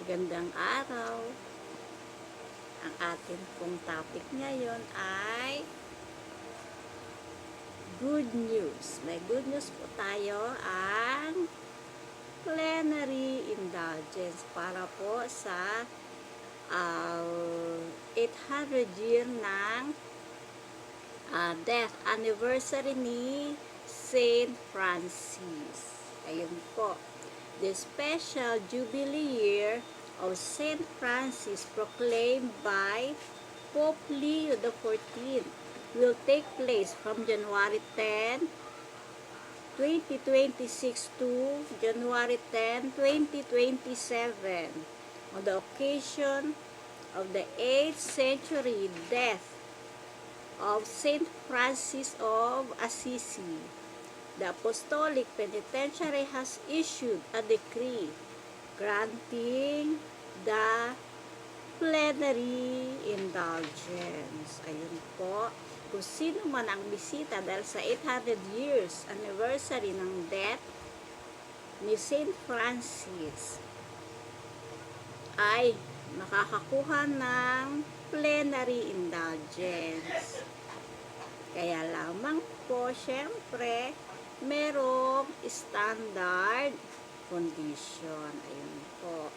Magandang araw. Ang atin pong topic ngayon ay good news. May good news po tayo, ang plenary indulgence para po sa 800 year ng death anniversary ni Saint Francis. Ayun po. The special jubilee year of Saint Francis proclaimed by Pope Leo XIV will take place from January 10, 2026 to January 10, 2027 on the occasion of the 8th century death of Saint Francis of Assisi. The Apostolic Penitentiary has issued a decree granting the plenary indulgence. Ayun po. Kung sino man ang bisita dahil sa 800 years anniversary ng death ni Saint Francis ay makakakuha ng plenary indulgence. Kaya lamang po, syempre, merong standard condition. Ayun po.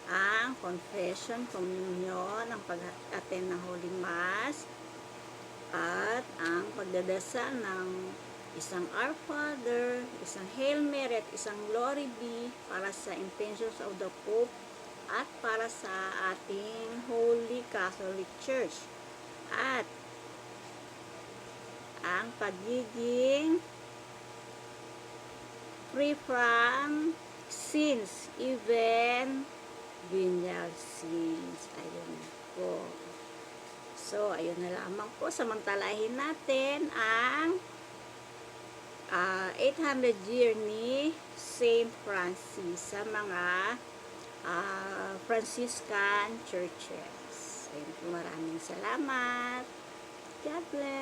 Ang confession, communion, ang pag-attend ng Holy Mass, at ang pagdadasal ng isang Our Father, isang Hail Mary, at isang Glory Be para sa intentions of the Pope at para sa ating Holy Catholic Church. At ang pagiging free from sins, even venial sins. Ayun po. So, ayun na lamang po. Samantalahin natin ang 800 year ni Saint Francis sa mga Franciscan churches. Ayun po, maraming salamat. God bless.